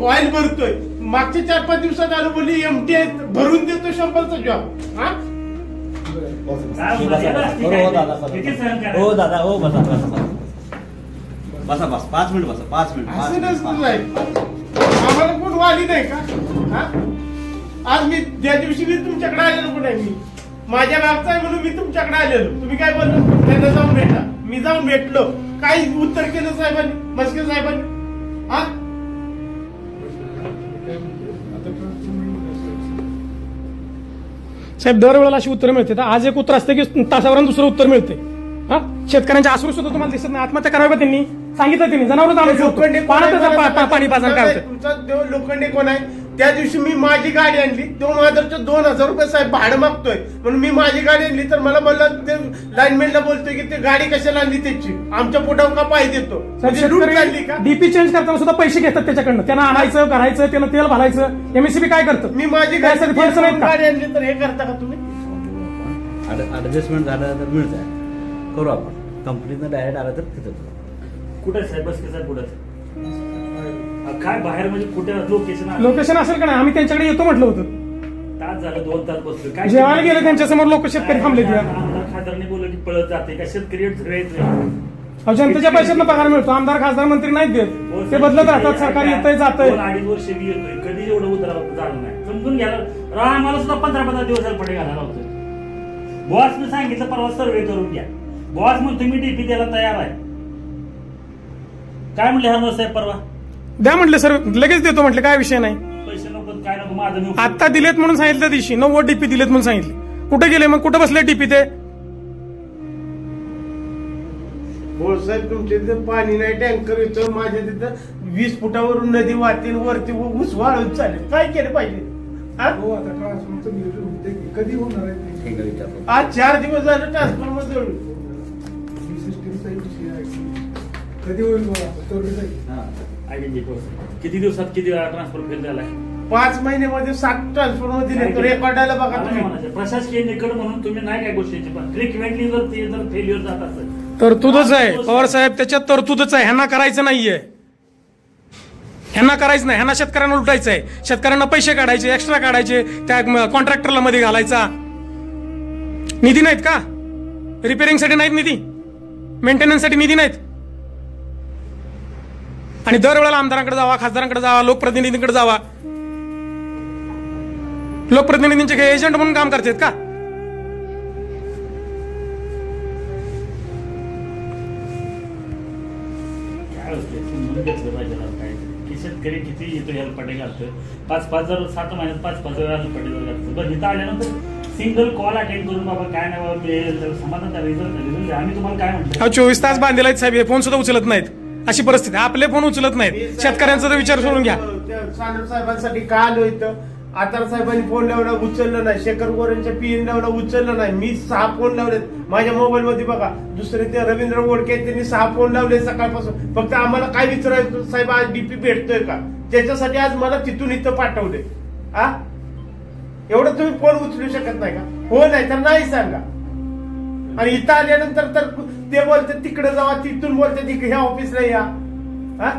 Oil भरतोय, मागच्या 4-5 दिवसात आलो बोलली एमटी भरून देतो 100चा जॉब. हा हो दादा हो बसा बसा बस 5 मिनिट बसा 5 मिनिट. असं नसतं आम्हाला कोण वाली नाही का? हा आज मी त्या दिवशी मी तुमच्याकडे आलेलो पण आहे. मी माझ्या मागचा आहे म्हणून मी तुमच्याकडे आलेलो. तुम्ही काय बोललो? त्यांना जाऊन भेटा. मी जाऊन भेटलो. काही उत्तर केलं साहेबांनी, मस्के साहेबांनी? हा साहेब दरवेळेला अशी उत्तर मिळते. आज एक उत्तर असते की तासावरून दुसरं उत्तर मिळते. हा शेतकऱ्यांच्या आसरू सुद्धा तुम्हाला दिसत नाही. आत्महत्या करावी का त्यांनी? सांगितलं त्यांनी जनावर पाणी पाजन काय होतं. तुमचा देव लोखंडे कोण आहे? त्या दिवशी मी माझी गाडी आणली, तो माझ्याचे 2000 रुपये साहेब भाडं मागतोय म्हणून मी माझी गाडी आणली. तर मला बोललं ते लाईनमॅनला बोलतोय की ते गाडी कशाला आणली त्याची, आमच्या पोटावर का पाहिजे देतो. डीपी चेंज करताना सुद्धा पैसे घेतात त्याच्याकडनं. त्यांना आणायचं करायचं, त्यांना तेल घालायचं. एमएससीबी काय करतं? मी माझी गाडी आणली तर हे करता का तुम्ही? ऍडजस्टमेंट झालं तर मिळत आहे, करू आपण. कंपनीनं डायरेक्ट आलं तर तिथं कुठे साहेब बस साहेब कुठं काय बाहेर म्हणजे कुठे लोकेशन असेल का नाही? आम्ही त्यांच्याकडे येतो म्हटलं होतं. तास झालं 2 तास बसलो. काय जेवायला गेले त्यांच्या समोर लोक शेतकरी थांबले. खासदारांनी बोललं की पळत जाते का शेतकरी जनतेच्या पैशातनं पगार मिळतो. आमदार खासदार मंत्री नाहीत देत. ते बदलत राहतात. सरकार येतंय जातंय. 2-2.5 वर्ष मी येतोय, कधी एवढं उतरावं झालं नाही. समजून घ्यायला आम्हाला सुद्धा 15-15 दिवस पडे घालायला होतोय. बॉसने सांगितलं परवा सर्वे करून घ्या. बॉस म्हणून तुम्ही डीपी द्यायला तयार आहे. काय म्हणले हरमल साहेब परवा? द्या म्हटले सर, लगेच देतो म्हटले. काय विषय नाही. पैसे नको काय नको माझं. आता दिलेत म्हणून सांगितलं दिवशी 90 डीपी दिलेत म्हणून सांगितले. कुठे गेले मग? कुठे बसले डीपी ते? बोल साहेब तुमच्या तिथं पाणी नाही, टँकर येतो. माझ्या तिथं 20 फुटावरून नदी वाहते, वरती ऊस वाळून चालेल. काय केलं पाहिजे? कधी होणार आहे? आज 4 दिवस झालं ट्रान्सफॉर्मर जळून. कधी होईल? किती दिवसात किती वेळा ट्रान्सफर फेल झालाय? 5 महिन्यामध्ये 7 ट्रान्सफॉर्मर दिले. तो रेकॉर्डाला बघा तुम्ही. प्रशासकीय निकड म्हणून तुम्ही नाही काय गोष्टीची, पण फ्रिक्वेंटली जर ते जर फेल्युअर जात असेल तरतूदच आहे पवार साहेब. त्याच्यात तरतूदच आहे. ह्यांना करायचं नाहीये. ह्यांना करायचं नाही. ह्यांना शेतकऱ्यांना लुटायचं आहे. शेतकऱ्यांना पैसे काढायचे, एक्स्ट्रा काढायचे, त्या कॉन्ट्रॅक्टरला मध्ये घालायचा. निधी नाहीत का? रिपेअरिंगसाठी नाहीत निधी, मेंटेनन्ससाठी निधी नाहीत. आणि दरवेळेला आमदारांकडे जावा, खासदारांकडे जावा, लोकप्रतिनिधींकडे जावा. लोकप्रतिनिधींचे काही एजंट म्हणून काम करतात का? शेतकरी किती येतो हेल्पटे घालतोय. 5-5 जर 7 महिन्यात 5-5 वेळा हेल्पटे घालतो. बरं इथं आल्यानंतर सिंगल कॉल अटेंड करून बाबा काय नाही बाबा मिळेल समाधान रिझल्ट. आम्ही तुम्हाला काय म्हणतो 24 तास बांधलेला आहेत साहेब. हे फोन सुद्धा उचलत नाहीत. अशी परिस्थिती. आपले फोन उचलत नाहीत. शेतकऱ्यांचा तर विचार सोडून घ्या. सानप साहेबांसाठी काय आलो इथं? आतार साहेबांनी फोन लावला उचललं नाही. शेखर गोरेंच्या पीएन लावला उचललं नाही. मी 6 फोन लावलेत माझ्या मोबाईल मध्ये बघा. दुसरे ते रवींद्र वोडके त्यांनी 6 फोन लावले सकाळपासून. फक्त आम्हाला काय विचारायचं साहेब आज डीपी भेटतोय का, त्याच्यासाठी आज मला तिथून इथं पाठवले. हा एवढं तुम्ही फोन उचलू शकत नाही का? हो नाही तर नाही सांगा. आणि इथं आल्यानंतर तर ते बोलते तिकडे जावा, तिथून बोलते ह्या ऑफिसला या. हा